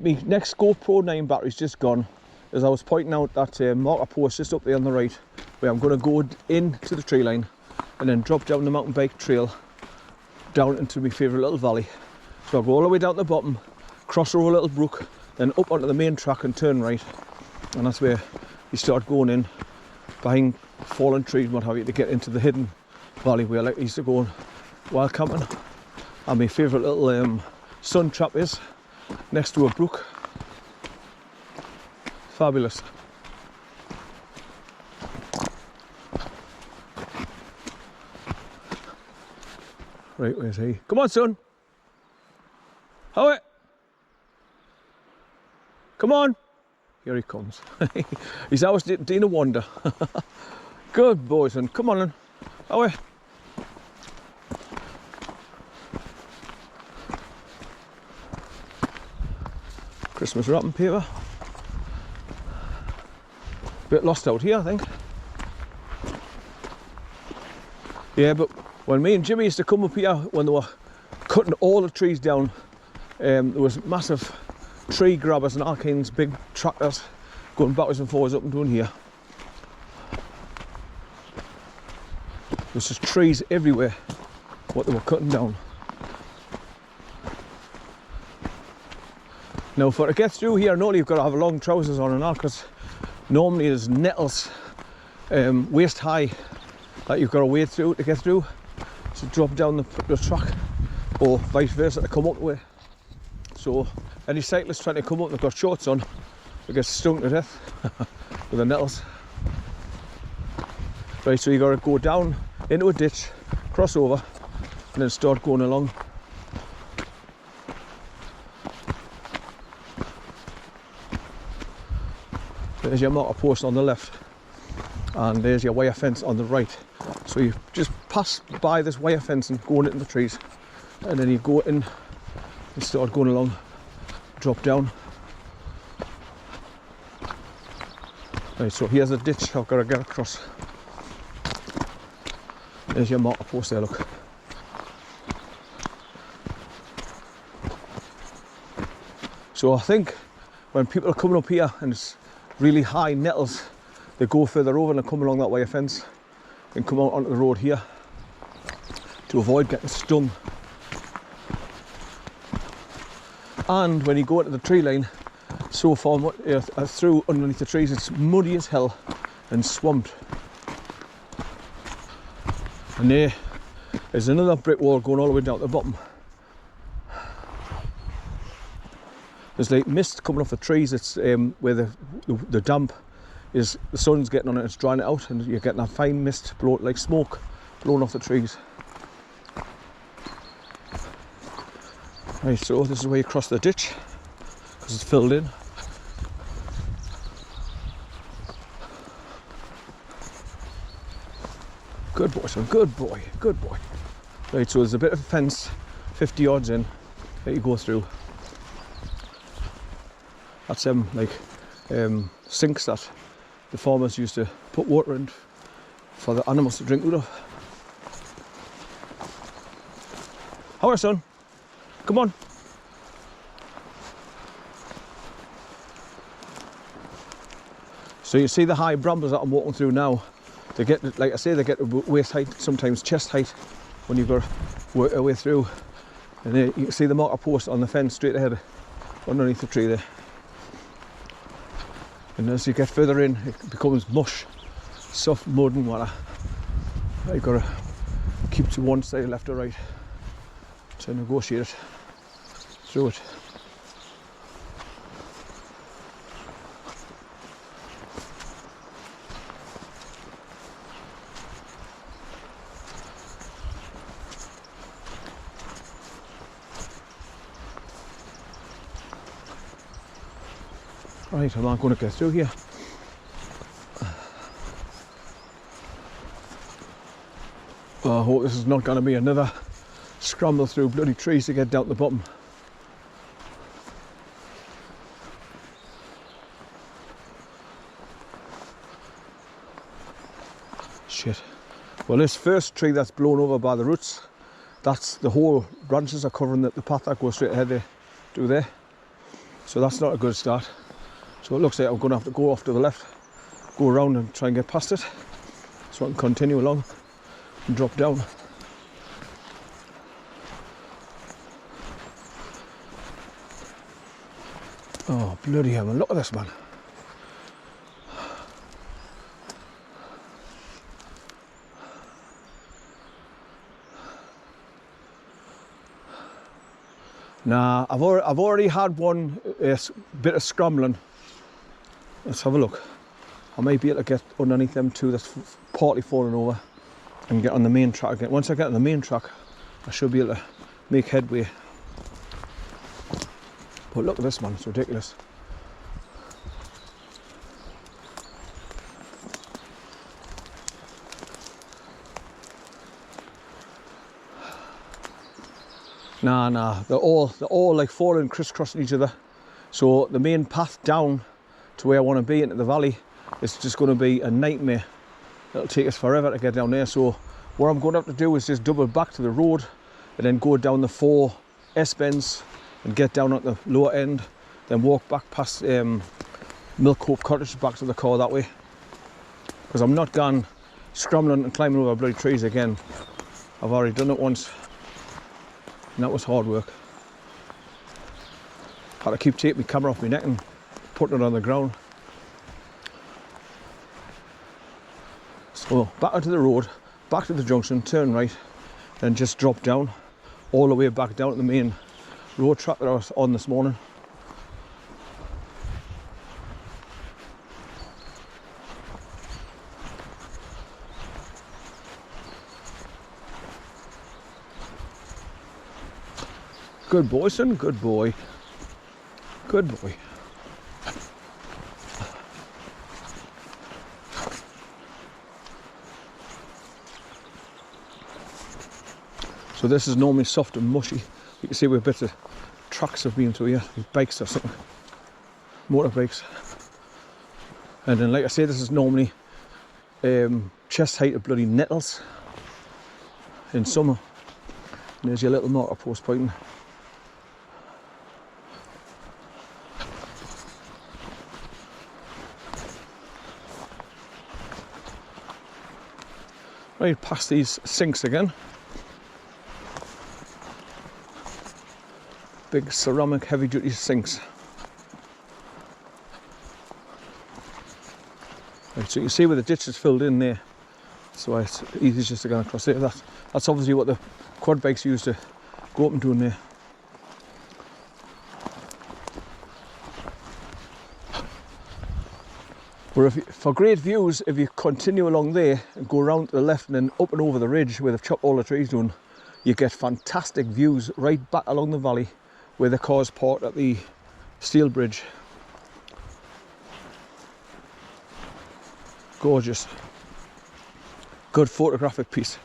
my next GoPro 9 battery's just gone. As I was pointing out that marker post just up there on the right, where I'm going to go into the tree line and then drop down the mountain bike trail down into my favourite little valley. So I'll go all the way down to the bottom, cross over a little brook, then up onto the main track and turn right. And that's where you start going in behind fallen trees and what have you to get into the hidden valley where I like used to go wild camping. And my favourite little sun trap is next to a brook. Fabulous. Right, where's he? Come on, son. How? Come on. Here he comes. He's always doing a wander. Good boy, son. Come on, then. How? Christmas wrapping paper. Bit lost out here, I think. Yeah, but when me and Jimmy used to come up here, when they were cutting all the trees down, there was massive tree grabbers and all kinds, big tractors going backwards and forwards up and down here. There's just trees everywhere, what they were cutting down. Now for to get through here, normally you've got to have long trousers on and all, because normally there's nettles waist high that you've got to wade through to get through. To drop down the track, or vice versa to come up with. So any cyclists trying to come up and they've got shorts on, they get stung to death with the nettles. Right, so you got to go down into a ditch, cross over, and then start going along. There's your marker post on the left, and there's your wire fence on the right. So you just pass by this wire fence and go into the trees, and then you go in and start going along, drop down. Right, so here's a ditch I've got to get across. There's your marker post there, look. So I think when people are coming up here and it's really high nettles, they go further over and they come along that wire fence and come out onto the road here to avoid getting stung. And when you go into the tree line, so far through underneath the trees, it's muddy as hell and swamped. And there's another brick wall going all the way down to the bottom. There's like mist coming off the trees. It's where the damp is, the sun's getting on it, it's drying it out, and you're getting that fine mist, like smoke, blowing off the trees. Right, so this is where you cross the ditch, because it's filled in. Good boy, son, good boy, good boy. Right, so there's a bit of a fence, 50 yards in, that you go through. That's sinks that the farmers used to put water in for the animals to drink out of. How are, son? Come on. So you see the high brambles that I'm walking through now. They get, like I say, they get to waist height, sometimes chest height, when you've got to work your way through. And there you can see the marker post on the fence straight ahead, underneath the tree there. And as you get further in, it becomes mush, soft mud and water. You've got to keep to one side, left or right, to negotiate it through it. Right, I'm not going to get through here. Well, I hope this is not going to be another scramble through bloody trees to get down to the bottom. Shit. Well, this first tree that's blown over by the roots, that's the whole branches are covering the path that goes straight ahead there, through there. So that's not a good start. So it looks like I'm going to have to go off to the left, go around and try and get past it, so I can continue along and drop down. Oh bloody hell, look at this, man. Nah, I've already had one bit of scrambling. Let's have a look. I may be able to get underneath them two that's partly fallen over and get on the main track again. Once I get on the main track, I should be able to make headway. But look at this, man, it's ridiculous. Nah, they're all like falling crisscrossing each other. So the main path down to where I want to be into the valley is just going to be a nightmare. It'll take us forever to get down there. So what I'm going to have to do is just double back to the road and then go down the 4 S-bends and get down at the lower end, then walk back past Milk Hope Cottage back to the car that way. Because I'm not going scrambling and climbing over bloody trees again. I've already done it once. And that was hard work. Had to keep taking my camera off my neck and putting it on the ground. So back onto the road, back to the junction, turn right, then just drop down, all the way back down to the main road track that I was on this morning. Good boy, son, good boy. Good boy. So this is normally soft and mushy. You can see where bits of tracks have been through here, bikes or something, motorbikes. And then, like I say, this is normally chest height of bloody nettles in summer. And there's your little marker post pointing. Right past these sinks again. Big ceramic heavy duty sinks. Right, so you can see where the ditch is filled in there. So it's easy just to go across there. That's obviously what the quad bikes use to go up and do in there. But for great views, if you continue along there and go around to the left and then up and over the ridge where they've chopped all the trees down, you get fantastic views right back along the valley where the cars parked at the steel bridge. Gorgeous. Good photographic piece.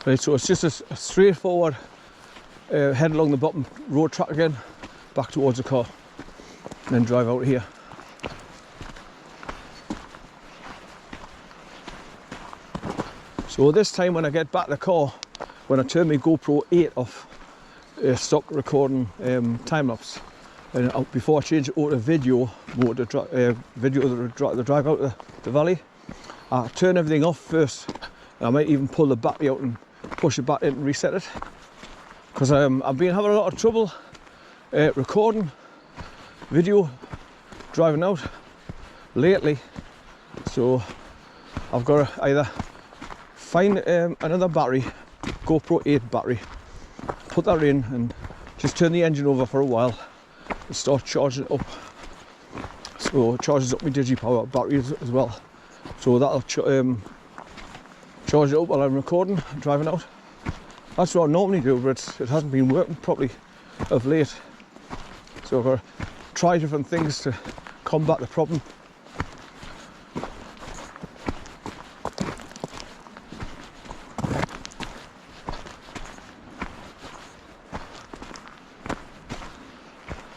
Right, so it's just a straightforward head along the bottom road track again, back towards the car, and then drive out here. So this time when I get back to the car, when I turn my GoPro 8 off, stop recording time lapse, and before I change it over to video mode, the drive out the valley, I turn everything off first. I might even pull the battery out and push it back in and reset it, because I've been having a lot of trouble recording video driving out lately. So I've got to either find another battery, GoPro 8 battery, put that in and just turn the engine over for a while and start charging it up. So it charges up my DigiPower batteries as well, so that'll charge it up while I'm recording and driving out. That's what I normally do, but it hasn't been working properly of late. So I've got to try different things to combat the problem.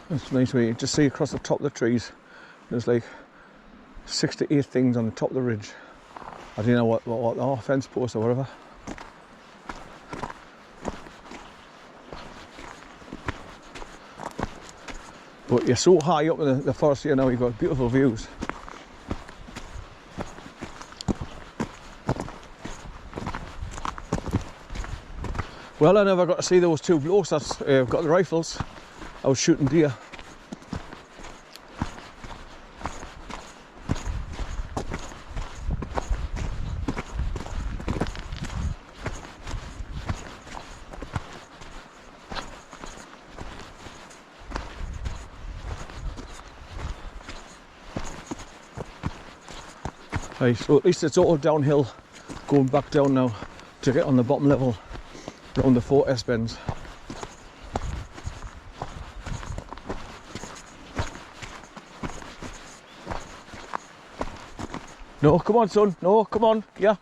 It's nice where you just see across the top of the trees. There's like 6 to 8 things on the top of the ridge. I don't know what they are, fence posts or whatever. But you're so high up in the forest here now, you've got beautiful views. Well, I never got to see those two blokes that got the rifles. I was shooting deer. Right, so at least it's all downhill, going back down now to get on the bottom level around the forest bends. No, come on, son. No, come on. Here.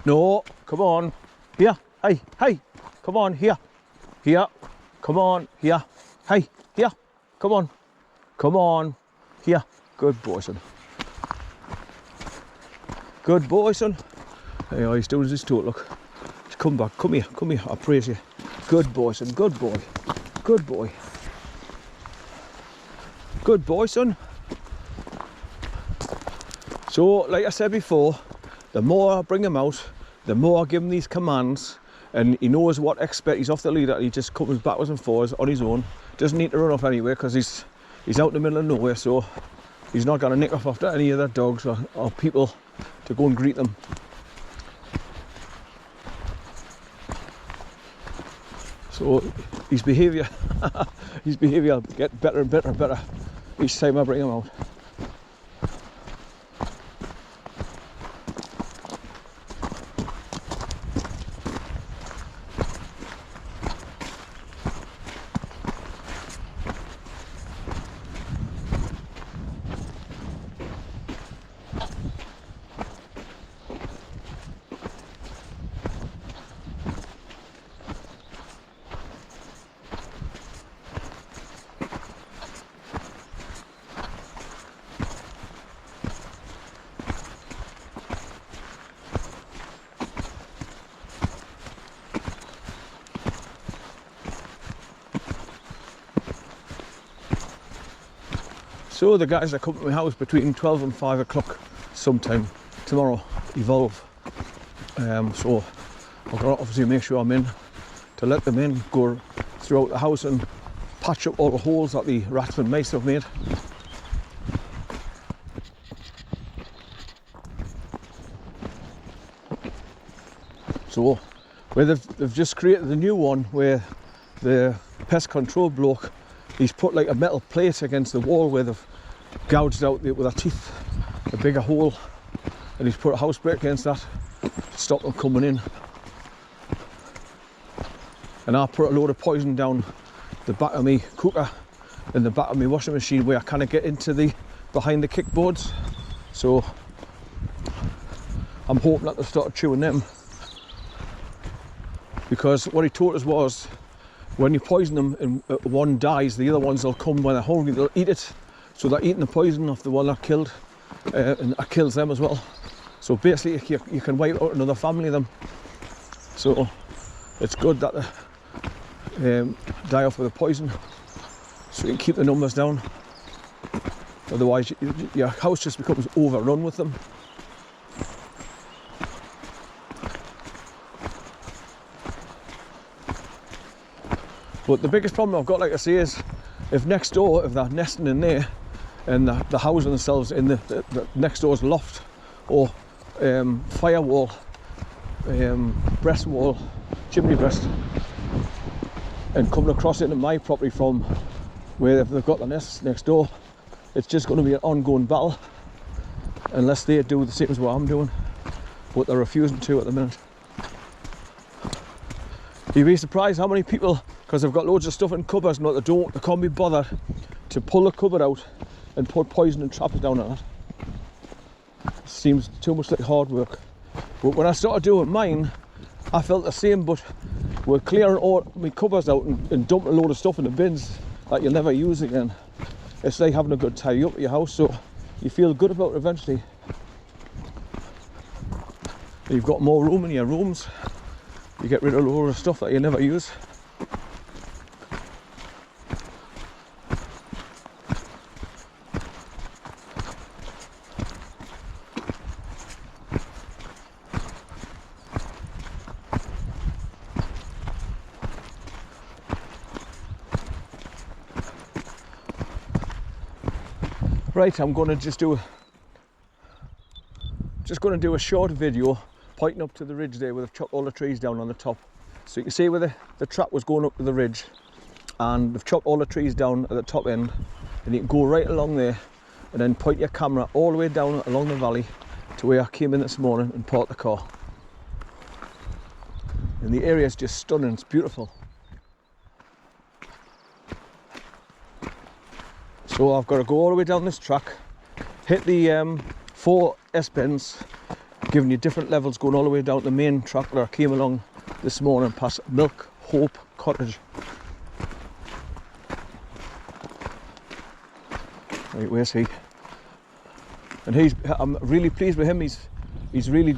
No, come on. Here. Hey, hey. Come on, here. Here. Come on, here. Hey, here. Come on. Come on. Here. Good boy, son. Good boy, son. Hey, oh, he's doing his toot, look. Come back. Come here. Come here. I praise you. Good boy, son. Good boy. Good boy. Good boy, son. So, like I said before, the more I bring him out, the more I give him these commands, and he knows what to expect. He's off the leader. He just comes backwards and forwards on his own. Doesn't need to run off anywhere because he's out in the middle of nowhere, so he's not going to nick off after any other dogs or people to go and greet them. So his behaviour will get better and better and better each time I bring him out. So the guys that come to my house between 12 and 5 o'clock sometime tomorrow evolve. So I've got to obviously make sure I'm in to let them in, go throughout the house and patch up all the holes that the rats and mice have made. So where they've just created the new one where the pest control bloke, he's put like a metal plate against the wall where they've gouged out with their teeth a bigger hole, and he's put a house brake against that to stop them coming in. And I put a load of poison down the back of me cooker and the back of my washing machine where I kind of get into the behind the kickboards. So I'm hoping that they start chewing them, because what he told us was when you poison them and one dies, the other ones will come when they're hungry, they'll eat it. So they're eating the poison of the one that killed, and that kills them as well. So basically you can wipe out another family of them. So it's good that they die off with the poison, so you can keep the numbers down. Otherwise your house just becomes overrun with them. But the biggest problem I've got, like I say, is if next door, if they're nesting in there and they're housing themselves in the next door's loft or firewall, breast wall, chimney breast, and coming across into my property from where they've got the nests next door, it's just going to be an ongoing battle unless they do the same as what I'm doing, but they're refusing to at the minute. You'd be surprised how many people, because they've got loads of stuff in cupboards and what they can't be bothered to pull the cupboard out and put poison and traps down on it. It seems too much like hard work. But when I started doing mine, I felt the same, but we're clearing all my cupboards out and dumping a load of stuff in the bins that you'll never use again. It's like having a good tidy up at your house, so you feel good about it eventually. You've got more room in your rooms. You get rid of a lot of stuff that you never use. Right, I'm going to just do a short video pointing up to the ridge there where they've chopped all the trees down on the top. So you can see where the track was going up to the ridge, and they've chopped all the trees down at the top end, and you can go right along there and then point your camera all the way down along the valley to where I came in this morning and parked the car. And the area is just stunning, it's beautiful. So I've got to go all the way down this track, hit the 4 S-bends, giving you different levels going all the way down the main track where I came along this morning past Milk Hope Cottage. Right, where's he? And I'm really pleased with him. He's really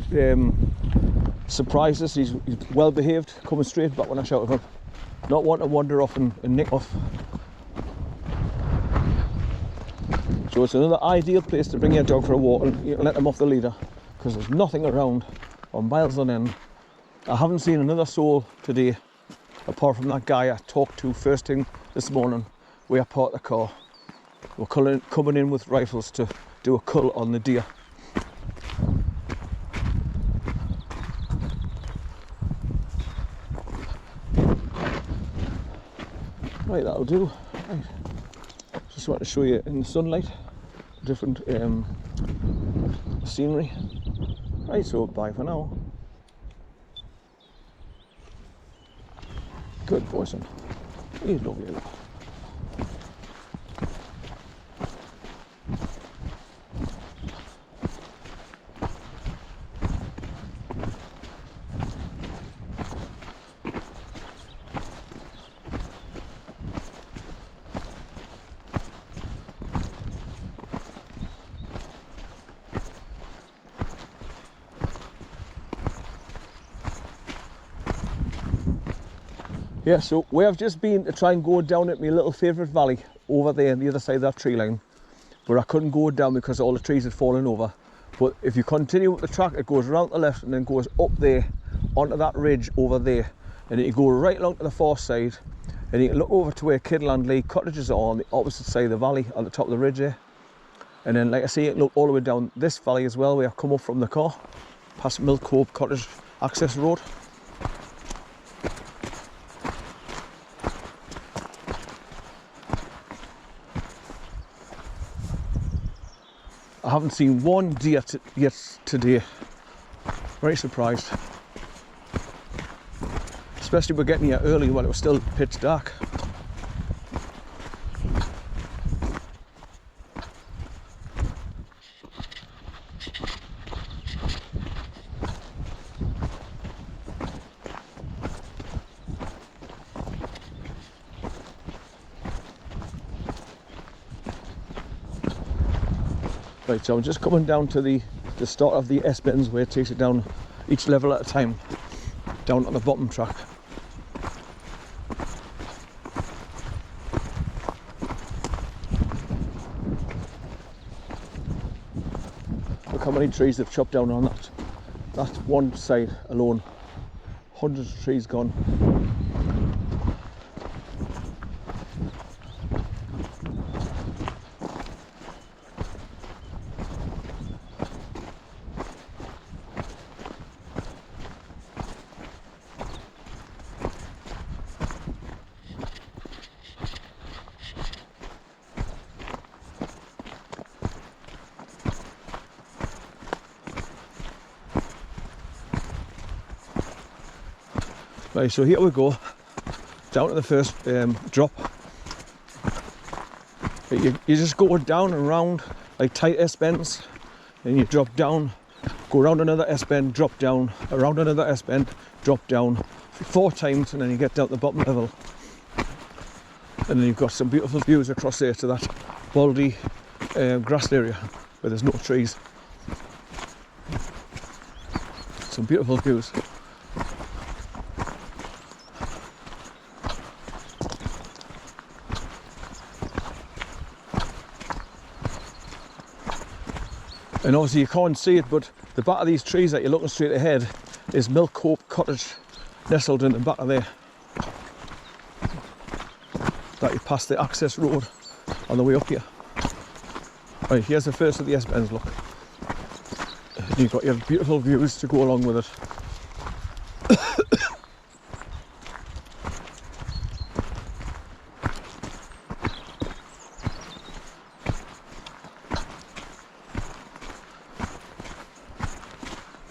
surprised us. He's well behaved, coming straight back when I shouted at him, not wanting to wander off and nick off. So it's another ideal place to bring your dog for a walk, and you can let them off the leader because there's nothing around on miles on end. I haven't seen another soul today apart from that guy I talked to first thing this morning where I parked the car. We're coming in with rifles to do a cull on the deer. Right, that'll do. Right. Just want to show you in the sunlight different scenery. Right, so bye for now. Good boy, son. He's lovely. Yeah, so where I've just been to try and go down at my little favourite valley over there on the other side of that tree line, where I couldn't go down because all the trees had fallen over. But if you continue with the track, it goes around to the left and then goes up there onto that ridge over there, and you go right along to the far side, and you can look over to where Kidland Lake cottages are on the opposite side of the valley at the top of the ridge there. And then, like I say, you can look all the way down this valley as well, where I've come up from the car past Milk Hope Cottage access road. I haven't seen one deer yet today. Very surprised. Especially we're getting here early while it was still pitch dark. Right, so I'm just coming down to the start of the S-bends where it takes it down each level at a time, down on the bottom track. Look how many trees they've chopped down on that one side alone. Hundreds of trees gone. Right, so here we go, down to the first drop. You just go down and round like tight S-bends, then you drop down, go around another S-bend, drop down, around another S-bend, drop down 4 times, and then you get down to the bottom level. And then you've got some beautiful views across there to that baldy grassed area where there's no trees. Some beautiful views. And obviously you can't see it, but the back of these trees that you're looking straight ahead is Milk Hope Cottage, nestled in the back of there. That you pass the access road on the way up here. Right, here's the first of the S-bends, look. You've got your beautiful views to go along with it.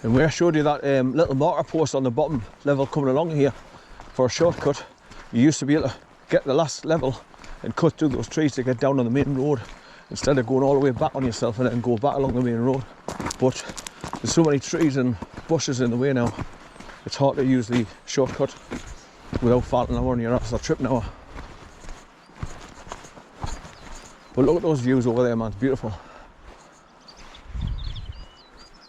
And where I showed you that little marker post on the bottom level coming along here for a shortcut, you used to be able to get the last level and cut through those trees to get down on the main road instead of going all the way back on yourself and then go back along the main road. But there's so many trees and bushes in the way now, it's hard to use the shortcut without falling over on your ass or tripping over. But look at those views over there, man, it's beautiful.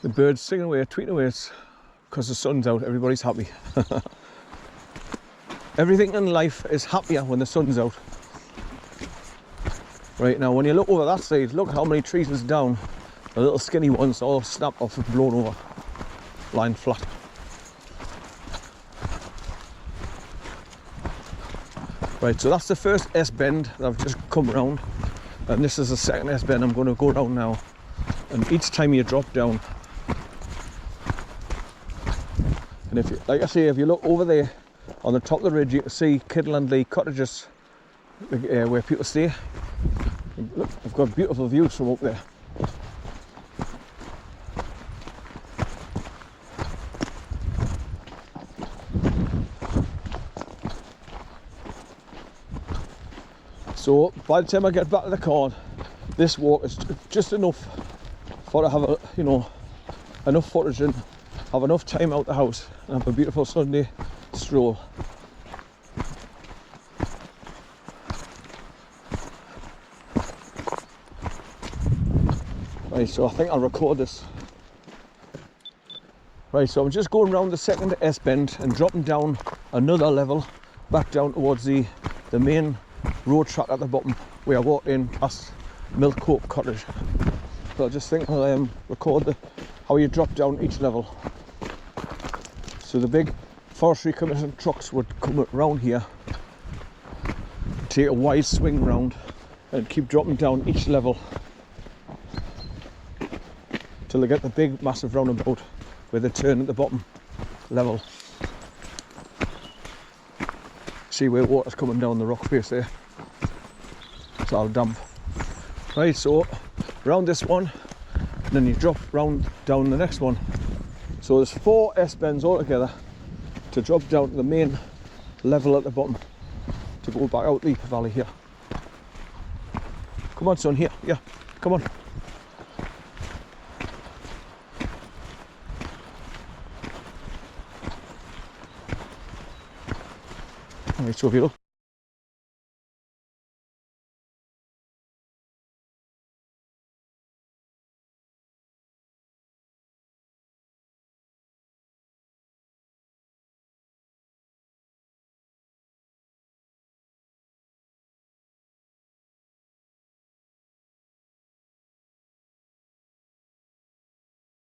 The birds singing away, tweeting away, it's because the sun's out, everybody's happy. Everything in life is happier when the sun's out. Right, now when you look over that side, look how many trees is down. The little skinny ones all snapped off and blown over, lying flat. Right, so that's the first S-bend that I've just come around, and this is the second S-bend I'm going to go down now. And each time you drop down, and if you, like I say, if you look over there on the top of the ridge, you can see KIDLAND cottages where people stay. Look, I've got beautiful views from up there. So by the time I get back to the car, this walk is just enough for to have a, you know, enough footage and have enough time out the house and have a beautiful Sunday stroll. Right, so I think I'll record this. Right, so I'm just going around the second S-bend and dropping down another level back down towards the main road track at the bottom where I walked in past Milk Hope Cottage. So I just think I'll record how you drop down each level. So the big forestry commission trucks would come around here, take a wide swing round and keep dropping down each level till they get the big massive roundabout where they turn at the bottom level. See where water's coming down the rock face there. It's all damp. Right, so round this one and then you drop round down the next one. So there's 4 S-bends altogether to drop down to the main level at the bottom to go back out the valley here. Come on son, here, yeah, come on. Right, so if you look